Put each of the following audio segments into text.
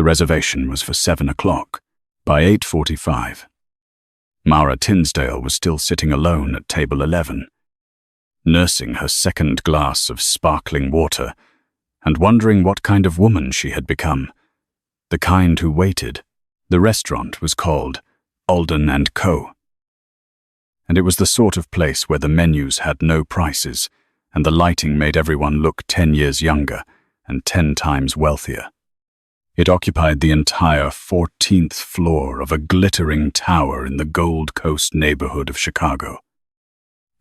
The reservation was for 7 o'clock. By 8:45, Mara Tinsdale was still sitting alone at table 11, nursing her second glass of sparkling water and wondering what kind of woman she had become. The kind who waited. The restaurant was called Alden & Co. And it was the sort of place where the menus had no prices and the lighting made everyone look 10 years younger and 10 times wealthier. It occupied the entire 14th floor of a glittering tower in the Gold Coast neighborhood of Chicago.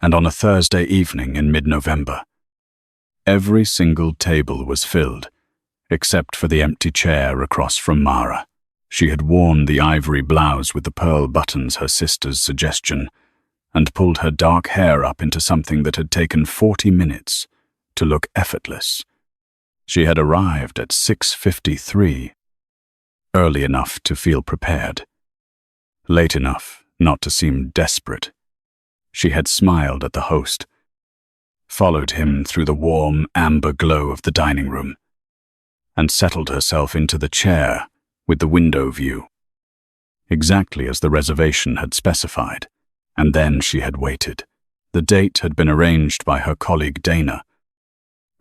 And on a Thursday evening in mid-November, every single table was filled, except for the empty chair across from Mara. She had worn the ivory blouse with the pearl buttons, her sister's suggestion, and pulled her dark hair up into something that had taken 40 minutes to look effortless. She had arrived at 6:53, early enough to feel prepared, late enough not to seem desperate. She had smiled at the host, followed him through the warm amber glow of the dining room, and settled herself into the chair with the window view, exactly as the reservation had specified. And then she had waited. The date had been arranged by her colleague Dana,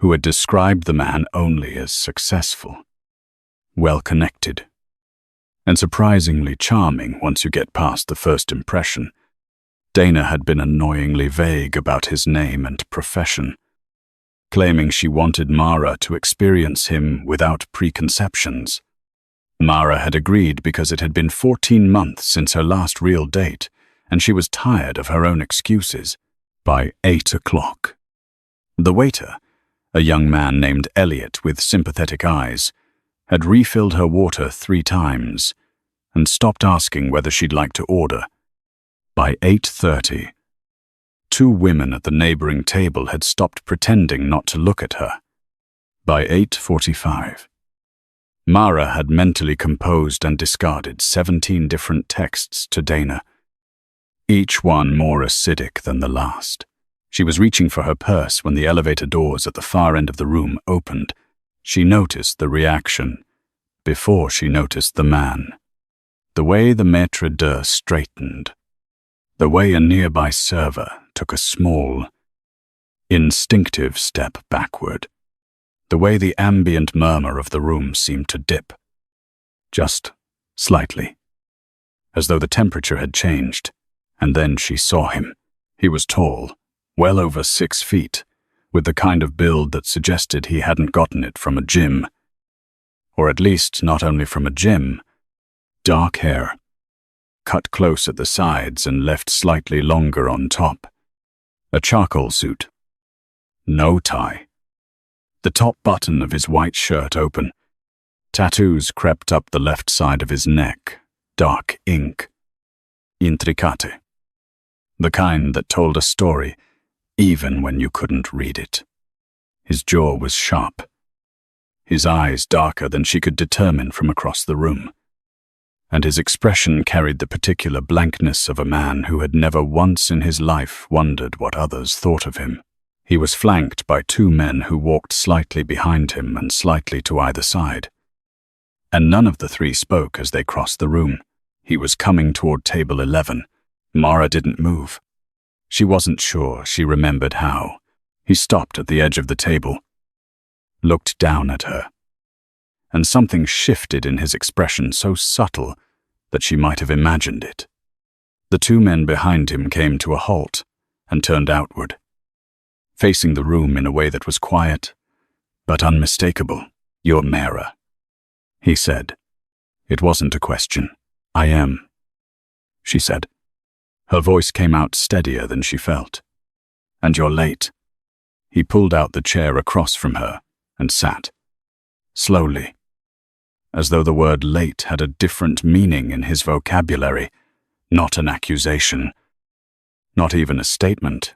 who had described the man only as successful, well-connected, and surprisingly charming once you get past the first impression. Dana had been annoyingly vague about his name and profession, claiming she wanted Mara to experience him without preconceptions. Mara had agreed because it had been 14 months since her last real date, and she was tired of her own excuses. By 8 o'clock, the waiter, a young man named Elliot with sympathetic eyes, had refilled her water 3 times and stopped asking whether she'd like to order. By 8:30, 2 women at the neighboring table had stopped pretending not to look at her. By 8:45, Mara had mentally composed and discarded 17 different texts to Dana, each one more acidic than the last. She was reaching for her purse when the elevator doors at the far end of the room opened. She noticed the reaction before she noticed the man. The way the maître d' straightened. The way a nearby server took a small, instinctive step backward. The way the ambient murmur of the room seemed to dip. Just slightly. As though the temperature had changed. And then she saw him. He was tall, well over 6 feet, with the kind of build that suggested he hadn't gotten it from a gym. Or at least not only from a gym. Dark hair, cut close at the sides and left slightly longer on top. A charcoal suit. No tie. The top button of his white shirt open. Tattoos crept up the left side of his neck. Dark ink. Intricate. The kind that told a story, even when you couldn't read it. His jaw was sharp. His eyes darker than she could determine from across the room. And his expression carried the particular blankness of a man who had never once in his life wondered what others thought of him. He was flanked by 2 men who walked slightly behind him and slightly to either side. And none of the 3 spoke as they crossed the room. He was coming toward table 11. Mara didn't move. She wasn't sure she remembered how. He stopped at the edge of the table, looked down at her, and something shifted in his expression so subtle that she might have imagined it. The 2 men behind him came to a halt and turned outward, facing the room in a way that was quiet but unmistakable. "You're Mara," he said. It wasn't a question. "I am," she said. Her voice came out steadier than she felt. "And you're late." He pulled out the chair across from her and sat, slowly, as though the word late had a different meaning in his vocabulary, not an accusation, not even a statement,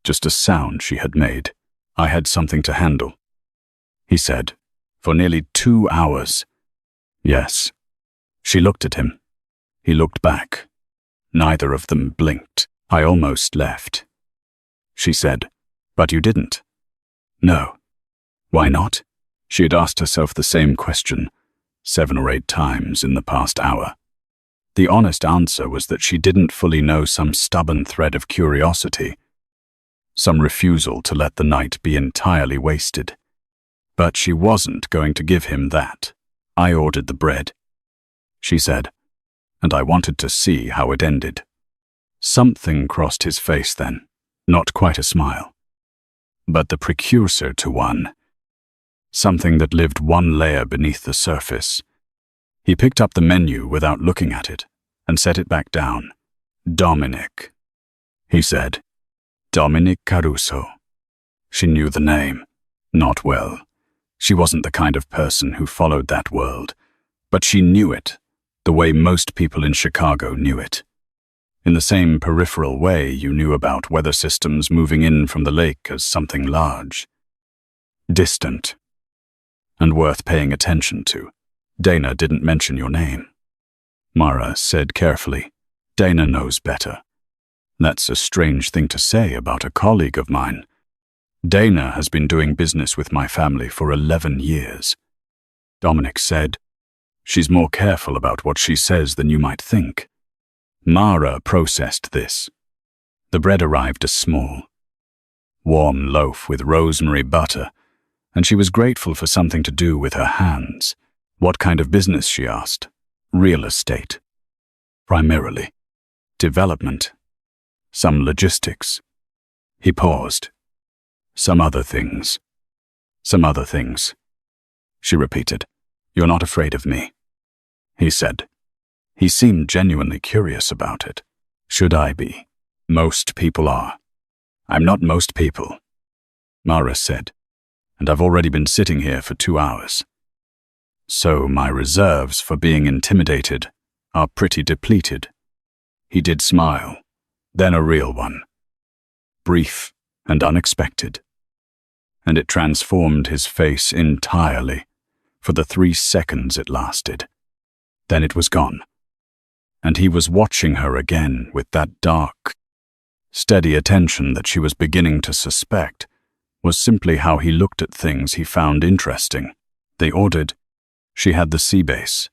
just a sound she had made. "I had something to handle," he said, "for nearly 2 hours. "Yes." She looked at him. He looked back. Neither of them blinked. "I almost left," she said. "But you didn't." "No." "Why not?" She had asked herself the same question 7 or 8 times in the past hour. The honest answer was that she didn't fully know some stubborn thread of curiosity, some refusal to let the night be entirely wasted. But she wasn't going to give him that. "I ordered the bread," she said, "and I wanted to see how it ended." Something crossed his face then, not quite a smile, but the precursor to one. Something that lived one layer beneath the surface. He picked up the menu without looking at it and set it back down. "Dominic," he said. "Dominic Caruso." She knew the name. Not well. She wasn't the kind of person who followed that world, but she knew it, the way most people in Chicago knew it. In the same peripheral way you knew about weather systems moving in from the lake as something large, distant, and worth paying attention to. "Dana didn't mention your name," Mara said carefully. "Dana knows better." "That's a strange thing to say about a colleague of mine. Dana has been doing business with my family for 11 years. Dominic said. "She's more careful about what she says than you might think." Mara processed this. The bread arrived a small, warm loaf with rosemary butter, and she was grateful for something to do with her hands. "What kind of business?" she asked. "Real estate. Primarily. Development. Some logistics." He paused. "Some other things. Some other things," she repeated. "You're not afraid of me," he said. He seemed genuinely curious about it. "Should I be? Most people are." "I'm not most people," Mara said, "and I've already been sitting here for 2 hours. So my reserves for being intimidated are pretty depleted." He did smile, then a real one. Brief and unexpected. And it transformed his face entirely for the 3 seconds it lasted. Then it was gone. And he was watching her again with that dark, steady attention that she was beginning to suspect was simply how he looked at things he found interesting. They ordered. She had the sea base.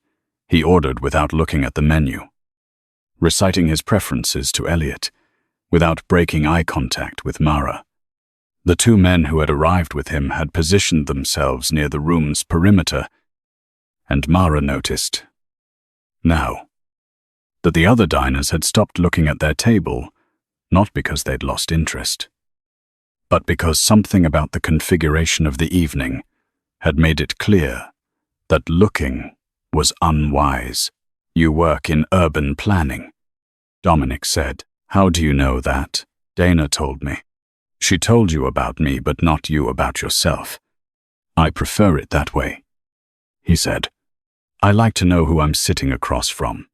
He ordered without looking at the menu, reciting his preferences to Elliot, without breaking eye contact with Mara. The 2 men who had arrived with him had positioned themselves near the room's perimeter, and Mara noticed, now, that the other diners had stopped looking at their table, not because they'd lost interest, but because something about the configuration of the evening had made it clear that looking was unwise. "You work in urban planning," Dominic said. "How do you know that?" "Dana told me." "She told you about me, but not you about yourself." "I prefer it that way," he said. "I like to know who I'm sitting across from."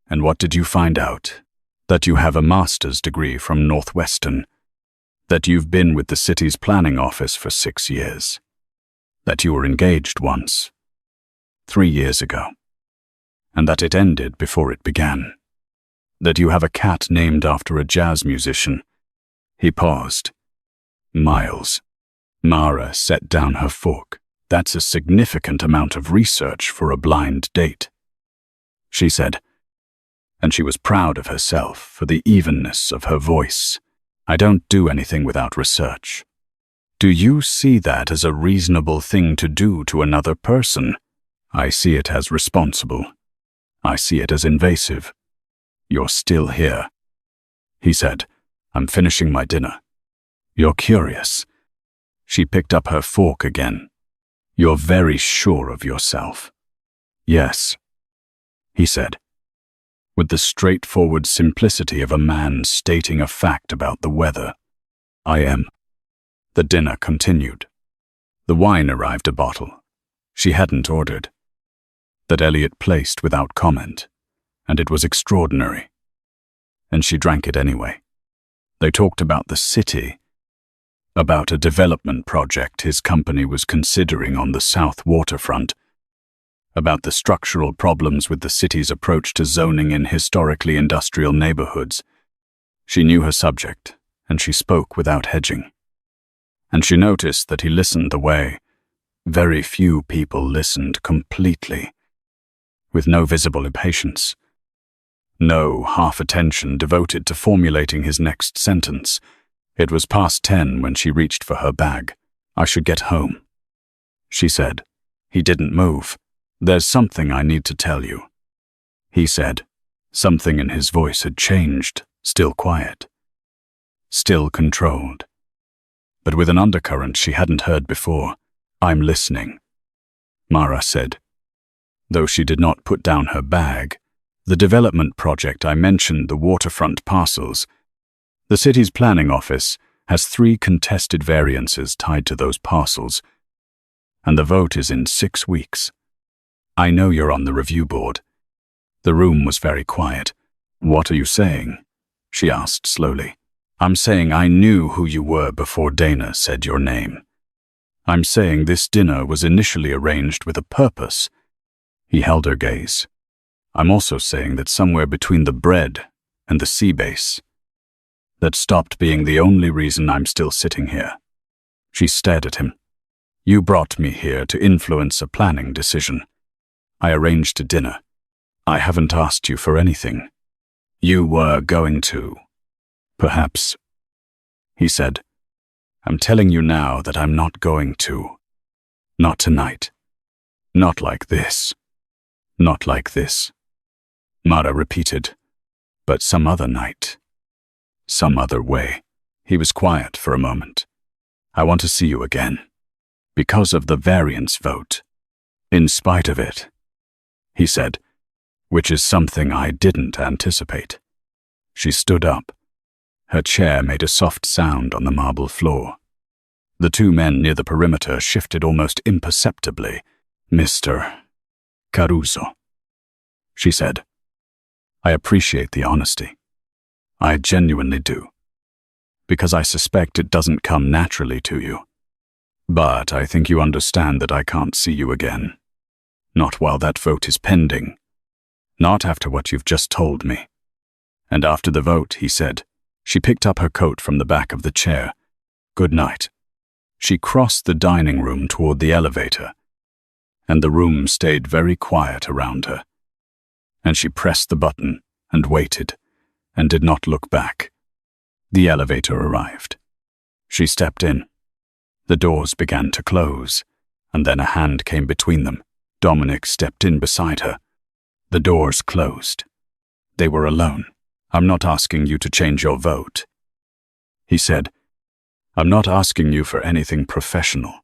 "And what did you find out?" "That you have a master's degree from Northwestern. That you've been with the city's planning office for 6 years. That you were engaged once, 3 years ago. And that it ended before it began. That you have a cat named after a jazz musician." He paused. "Miles." Mara set down her fork. "That's a significant amount of research for a blind date," she said. And she was proud of herself for the evenness of her voice. "I don't do anything without research." "Do you see that as a reasonable thing to do to another person?" "I see it as responsible. I see it as invasive." "You're still here," he said. "I'm finishing my dinner." "You're curious." She picked up her fork again. "You're very sure of yourself." "Yes," he said, with the straightforward simplicity of a man stating a fact about the weather. "I am." The dinner continued. The wine arrived a bottle. She hadn't ordered. That Elliot placed without comment, and it was extraordinary. And she drank it anyway. They talked about the city, about a development project his company was considering on the south waterfront, about the structural problems with the city's approach to zoning in historically industrial neighborhoods. She knew her subject, and she spoke without hedging. And she noticed that he listened the way very few people listened completely. with no visible impatience. No half attention devoted to formulating his next sentence. It was past 10 when she reached for her bag. "I should get home," she said. He didn't move. "There's something I need to tell you," he said. Something in his voice had changed, still quiet, still controlled, but with an undercurrent she hadn't heard before. "I'm listening," Mara said. Though she did not put down her bag, the development project I mentioned, the waterfront parcels, the city's planning office has 3 contested variances tied to those parcels, and the vote is in 6 weeks. "I know you're on the review board." The room was very quiet. "What are you saying?" she asked slowly. "I'm saying I knew who you were before Dana said your name. I'm saying this dinner was initially arranged with a purpose." He held her gaze. "I'm also saying that somewhere between the bread and the sea base, that stopped being the only reason I'm still sitting here." She stared at him. "You brought me here to influence a planning decision. I arranged a dinner. I haven't asked you for anything. You were going to. Perhaps," he said. "I'm telling you now that I'm not going to. Not tonight. Not like this. Not like this," Mara repeated. "But some other night. Some other way." He was quiet for a moment. "I want to see you again. Because of the variance vote. In spite of it," he said, "which is something I didn't anticipate." She stood up. Her chair made a soft sound on the marble floor. The 2 men near the perimeter shifted almost imperceptibly. "Mr. Caruso," she said. "I appreciate the honesty. I genuinely do. Because I suspect it doesn't come naturally to you. But I think you understand that I can't see you again. Not while that vote is pending. Not after what you've just told me." "And after the vote," he said. She picked up her coat from the back of the chair. "Good night." She crossed the dining room toward the elevator, and the room stayed very quiet around her. And she pressed the button and waited, and did not look back. The elevator arrived. She stepped in. The doors began to close, and then a hand came between them. Dominic stepped in beside her. The doors closed. They were alone. "I'm not asking you to change your vote," he said. "I'm not asking you for anything professional.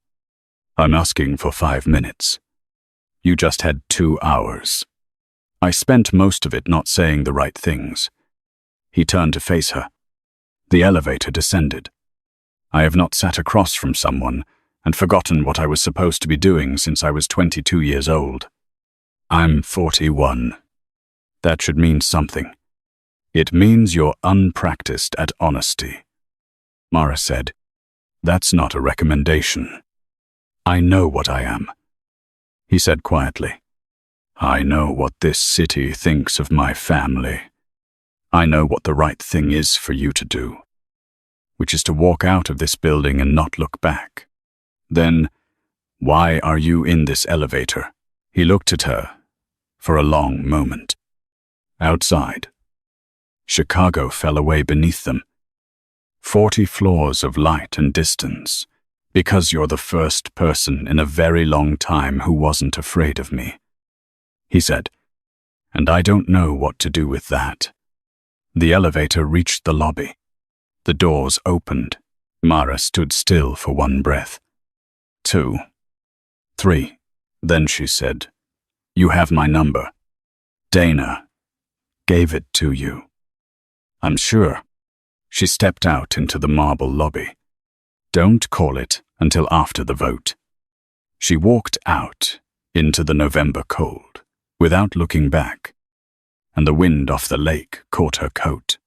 I'm asking for 5 minutes. You just had 2 hours. I spent most of it not saying the right things." He turned to face her. The elevator descended. "I have not sat across from someone and forgotten what I was supposed to be doing since I was 22 years old. I'm 41. That should mean something. It means you're unpracticed at honesty," Mara said. "That's not a recommendation. I know what I am," he said quietly. "I know what this city thinks of my family. I know what the right thing is for you to do, which is to walk out of this building and not look back. Then, why are you in this elevator?" He looked at her for a long moment. Outside, Chicago fell away beneath them. 40 floors of light and distance, because you're the first person in a very long time who wasn't afraid of me, he said. And I don't know what to do with that. The elevator reached the lobby. The doors opened. Mara stood still for 1 breath. 2, 3. Then she said, "You have my number. Dana gave it to you." "I'm sure." She stepped out into the marble lobby. "Don't call it until after the vote." She walked out into the November cold, without looking back, and the wind off the lake caught her coat.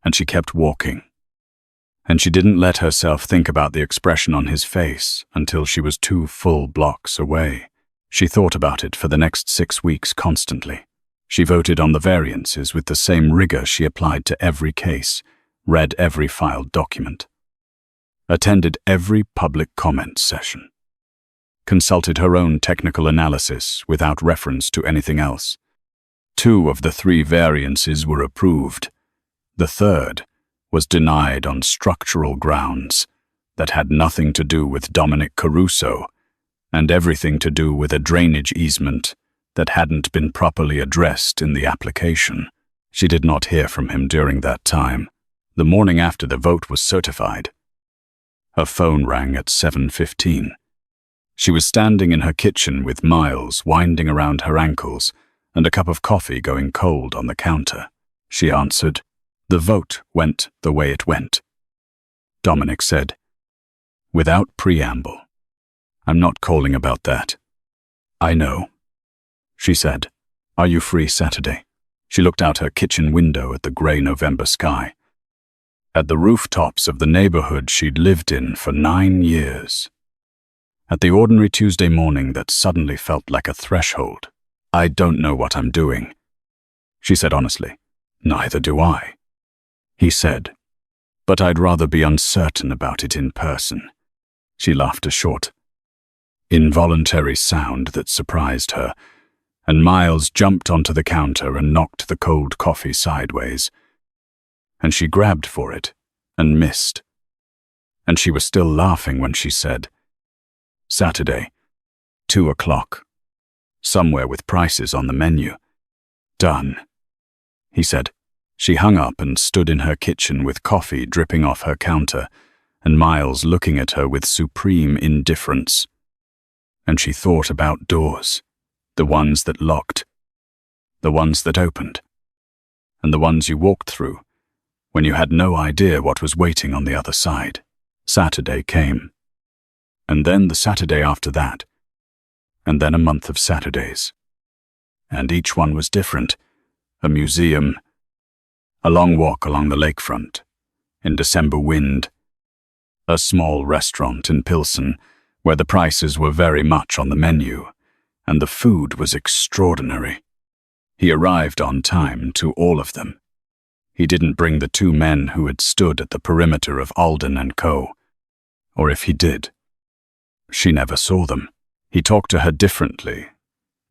And she kept walking. And she didn't let herself think about the expression on his face until she was 2 full blocks away. She thought about it for the next 6 weeks constantly. She voted on the variances with the same rigor she applied to every case, read every filed document, attended every public comment session. consulted her own technical analysis without reference to anything else. 2 of the 3 variances were approved. The third was denied on structural grounds that had nothing to do with Dominic Caruso and everything to do with a drainage easement that hadn't been properly addressed in the application. She did not hear from him during that time. The morning after the vote was certified, her phone rang at 7:15. She was standing in her kitchen with Miles winding around her ankles and a cup of coffee going cold on the counter. She answered. The vote went the way it went. Dominic said, without preamble, I'm not calling about that. I know. She said, are you free Saturday? She looked out her kitchen window at the grey November sky, at the rooftops of the neighborhood she'd lived in for 9 years, at the ordinary Tuesday morning that suddenly felt like a threshold. I don't know what I'm doing, she said honestly. Neither do I, he said, but I'd rather be uncertain about it in person. She laughed a short, involuntary sound that surprised her, and Miles jumped onto the counter and knocked the cold coffee sideways. And she grabbed for it and missed. And she was still laughing when she said, Saturday, 2 o'clock, somewhere with prices on the menu. Done, he said. She hung up and stood in her kitchen with coffee dripping off her counter and Miles looking at her with supreme indifference. And she thought about doors, the ones that locked, the ones that opened, and the ones you walked through when you had no idea what was waiting on the other side. Saturday came, and then the Saturday after that, and then a month of Saturdays. And each one was different. A museum, a long walk along the lakefront, in December wind, a small restaurant in Pilsen where the prices were very much on the menu, and the food was extraordinary. He arrived on time to all of them. He didn't bring the 2 men who had stood at the perimeter of Alden and Co. Or if he did, she never saw them. He talked to her differently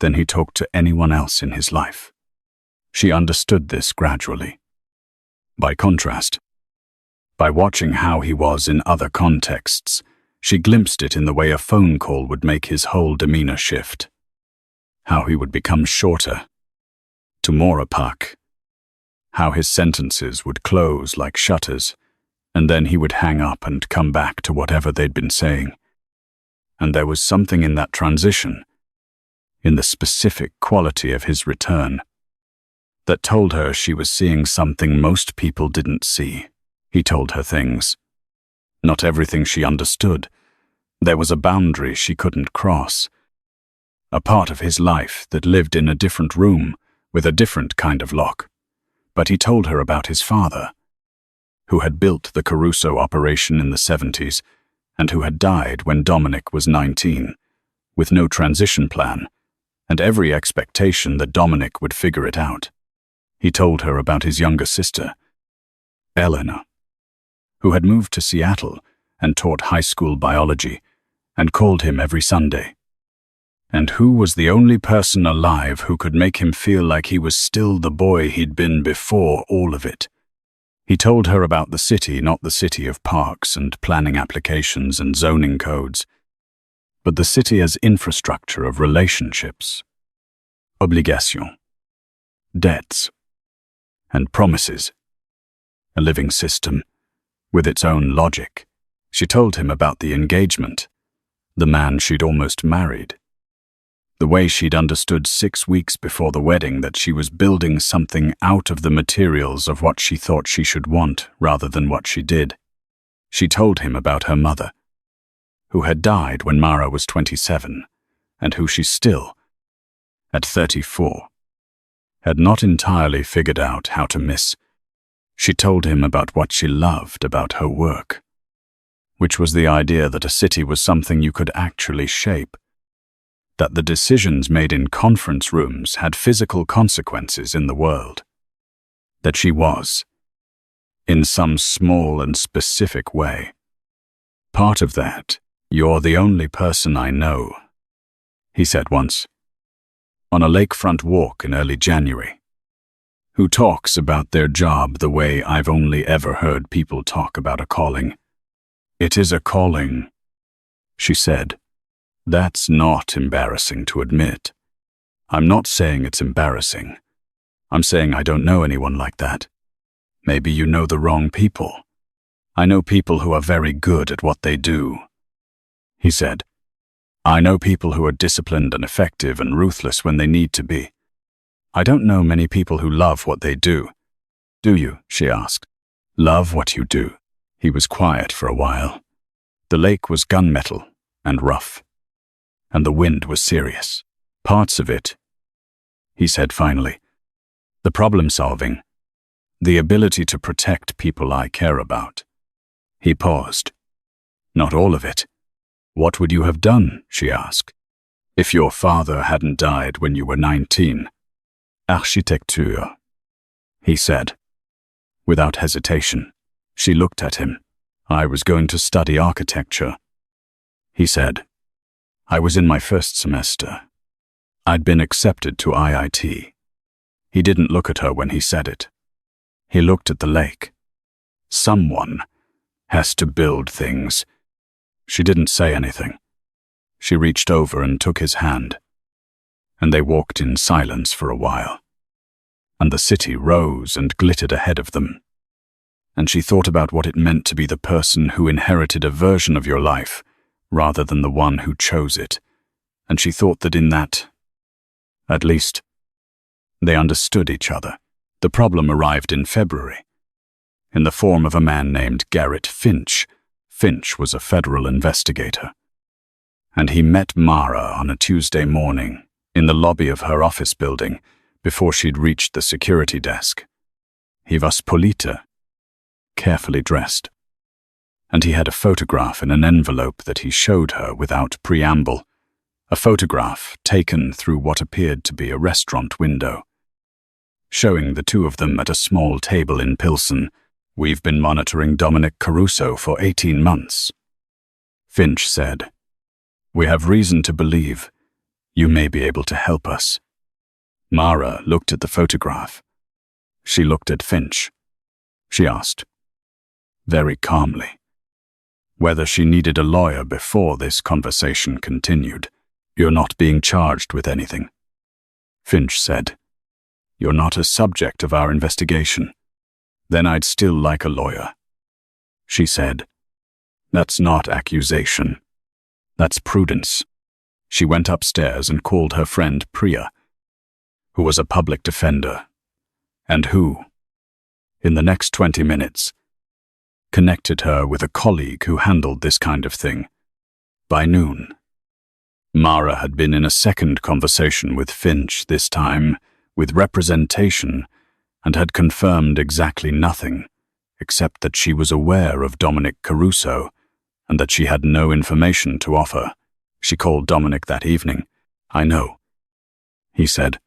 than he talked to anyone else in his life. She understood this gradually. By contrast, by watching how he was in other contexts, she glimpsed it in the way a phone call would make his whole demeanor shift. How he would become shorter, to more opaque. How his sentences would close like shutters, and then he would hang up and come back to whatever they'd been saying. And there was something in that transition, in the specific quality of his return, that told her she was seeing something most people didn't see. He told her things. Not everything she understood. There was a boundary she couldn't cross. A part of his life that lived in a different room with a different kind of lock. But he told her about his father, who had built the Caruso operation in the 70s and who had died when Dominic was 19, with no transition plan and every expectation that Dominic would figure it out. He told her about his younger sister, Eleanor, who had moved to Seattle and taught high school biology and called him every Sunday, and who was the only person alive who could make him feel like he was still the boy he'd been before all of it. He told her about the city, not the city of parks and planning applications and zoning codes, but the city as infrastructure of relationships, obligation, debts, and promises, a living system with its own logic. She told him about the engagement, the man she'd almost married, the way she'd understood 6 weeks before the wedding that she was building something out of the materials of what she thought she should want rather than what she did. She told him about her mother, who had died when Mara was 27, and who she still, at 34, had not entirely figured out how to miss. She told him about what she loved about her work, which was the idea that a city was something you could actually shape, that the decisions made in conference rooms had physical consequences in the world, that she was, in some small and specific way, part of that "You're the only person I know," he said once, on a lakefront walk in early January, "who talks about their job the way I've only ever heard people talk about a calling. It is a calling," she said. "That's not embarrassing to admit. I'm not saying it's embarrassing. I'm saying I don't know anyone like that. Maybe you know the wrong people. I know people who are very good at what they do," he said. "I know people who are disciplined and effective and ruthless when they need to be. I don't know many people who love what they do." "Do you?" she asked. "Love what you do?" He was quiet for a while. The lake was gunmetal and rough, and the wind was serious. "Parts of it," he said finally. "The problem-solving, the ability to protect people I care about." He paused. "Not all of it." "What would you have done?" she asked. "If your father hadn't died when you were 19. "Architecture," he said, without hesitation. She looked at him. "I was going to study architecture," he said. "I was in my first semester. I'd been accepted to IIT. He didn't look at her when he said it. He looked at the lake. "Someone has to build things." She didn't say anything. She reached over and took his hand, and they walked in silence for a while. And the city rose and glittered ahead of them. And she thought about what it meant to be the person who inherited a version of your life rather than the one who chose it. And she thought that in that, at least, they understood each other. The problem arrived in February, in the form of a man named Garrett Finch. Finch was a federal investigator. And he met Mara on a Tuesday morning in the lobby of her office building before she'd reached the security desk. He was polite, carefully dressed, and he had a photograph in an envelope that he showed her without preamble, a photograph taken through what appeared to be a restaurant window, showing the two of them at a small table in Pilsen. "We've been monitoring Dominic Caruso for 18 months, Finch said. "We have reason to believe you may be able to help us." Mara looked at the photograph. She looked at Finch. She asked, very calmly, whether she needed a lawyer before this conversation continued. "You're not being charged with anything," Finch said. "You're not a subject of our investigation." "Then I'd still like a lawyer," she said. "That's not accusation. That's prudence." She went upstairs and called her friend Priya, who was a public defender, and who, in the next 20 minutes, connected her with a colleague who handled this kind of thing. By noon, Mara had been in a second conversation with Finch, this time with representation, and had confirmed exactly nothing, except that she was aware of Dominic Caruso and that she had no information to offer. She called Dominic that evening. "I know," he said.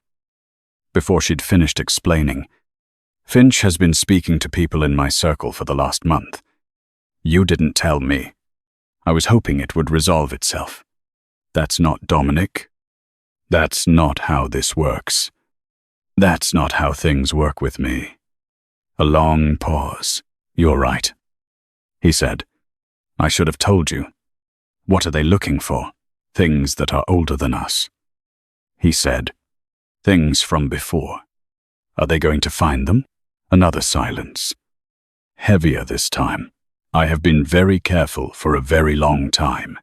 Before she'd finished explaining, "Finch has been speaking to people in my circle for the last month. You didn't tell me. I was hoping it would resolve itself. That's not Dominic. That's not how this works. That's not how things work with me." A long pause. "You're right," he said. "I should have told you. What are they looking for? Things that are older than us," he said. "Things from before. Are they going to find them?" Another silence. Heavier this time. "I have been very careful for a very long time,"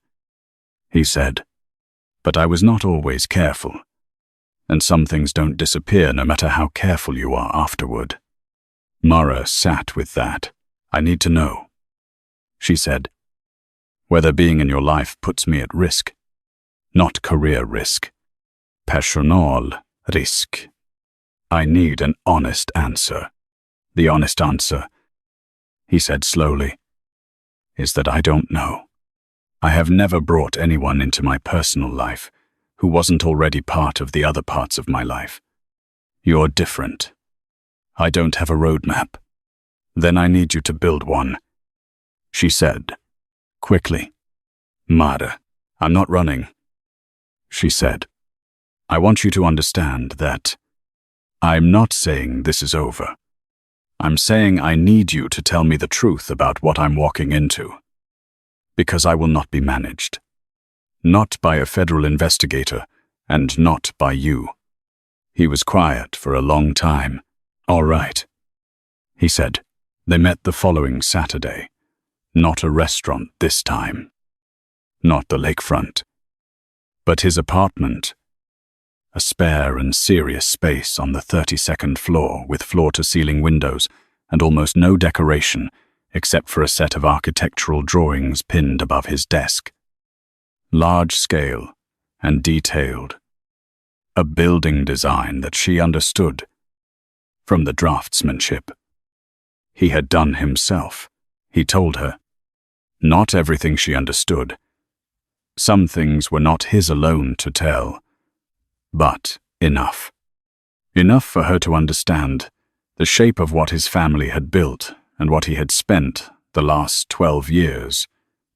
he said. "But I was not always careful. And some things don't disappear no matter how careful you are afterward." Mara sat with that. "I need to know," she said, "whether being in your life puts me at risk. Not career risk. Personal risk. I need an honest answer." "The honest answer," he said slowly, "is that I don't know. I have never brought anyone into my personal life who wasn't already part of the other parts of my life. You're different. I don't have a roadmap. Then I need you to build one," she said, quickly. Mara, I'm not running, she said. I want you to understand that I'm not saying this is over. I'm saying I need you to tell me the truth about what I'm walking into. Because I will not be managed. Not by a federal investigator, and not by you. He was quiet for a long time. All right, he said. They met the following Saturday. Not a restaurant this time. Not the lakefront. But his apartment. A spare and serious space on the 32nd floor with floor-to-ceiling windows and almost no decoration except for a set of architectural drawings pinned above his desk. Large-scale and detailed. A building design that she understood. From the draftsmanship. He had done himself, he told her. Not everything she understood. Some things were not his alone to tell. But enough. Enough for her to understand the shape of what his family had built and what he had spent the last 12 years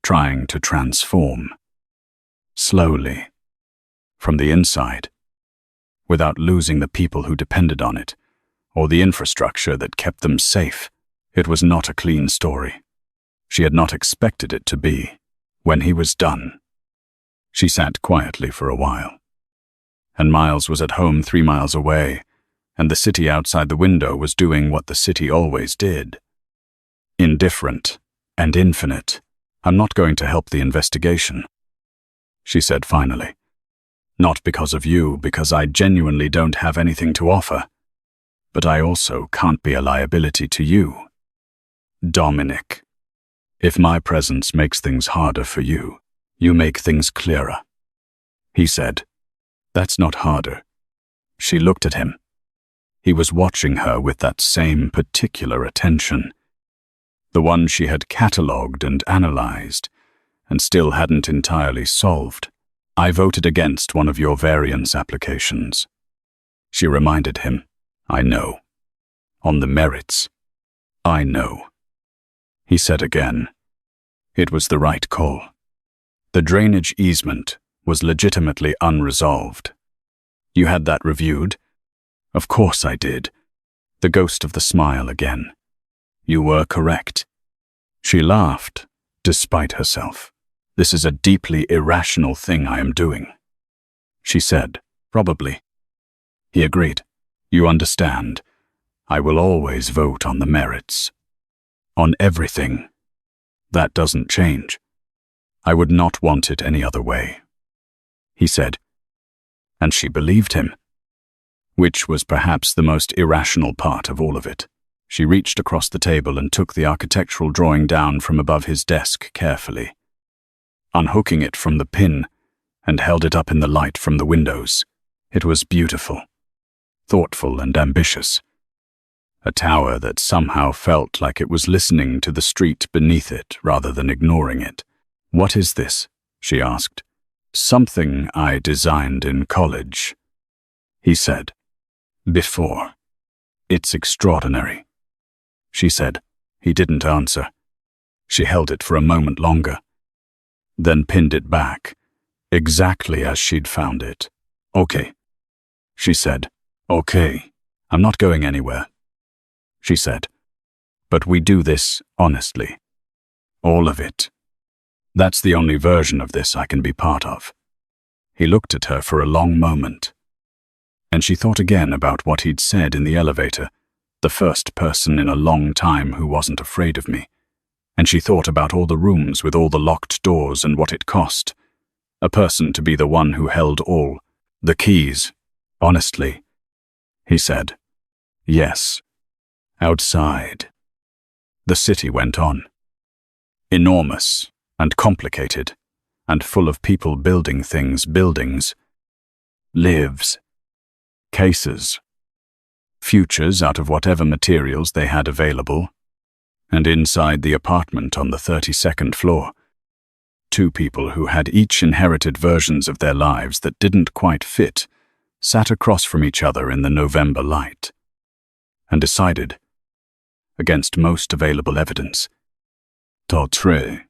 trying to transform. Slowly. From the inside. Without losing the people who depended on it, or the infrastructure that kept them safe. It was not a clean story. She had not expected it to be. When he was done. She sat quietly for a while. And Miles was at home 3 miles away, and the city outside the window was doing what the city always did. Indifferent and infinite. I'm not going to help the investigation, she said finally. Not because of you, because I genuinely don't have anything to offer. But I also can't be a liability to you. Dominic, if my presence makes things harder for you, you make things clearer, he said. That's not harder. She looked at him. He was watching her with that same particular attention. The one she had catalogued and analyzed, and still hadn't entirely solved. I voted against one of your variance applications. She reminded him. I know. On the merits. I know. He said again. It was the right call. The drainage easement was legitimately unresolved. You had that reviewed? Of course I did. The ghost of the smile again. You were correct. She laughed, despite herself. This is a deeply irrational thing I am doing. She said, probably. He agreed. You understand. I will always vote on the merits. On everything. That doesn't change. I would not want it any other way. He said. And she believed him. Which was perhaps the most irrational part of all of it. She reached across the table and took the architectural drawing down from above his desk carefully. Unhooking it from the pin, and held it up in the light from the windows. It was beautiful, thoughtful and ambitious. A tower that somehow felt like it was listening to the street beneath it rather than ignoring it. What is this? She asked. Something I designed in college, he said. Before. It's extraordinary, she said. He didn't answer. She held it for a moment longer, then pinned it back, exactly as she'd found it. Okay, she said. Okay, I'm not going anywhere, she said. But we do this honestly. All of it. That's the only version of this I can be part of. He looked at her for a long moment. And she thought again about what he'd said in the elevator, the first person in a long time who wasn't afraid of me. And she thought about all the rooms with all the locked doors and what it cost. A person to be the one who held all the keys. Honestly, he said. Yes. Outside. The city went on. Enormous and complicated and full of people building things, buildings. Lives. Cases. Futures out of whatever materials they had available. And inside the apartment on the 32nd floor, 2 people who had each inherited versions of their lives that didn't quite fit sat across from each other in the November light and decided, against most available evidence, Tautre,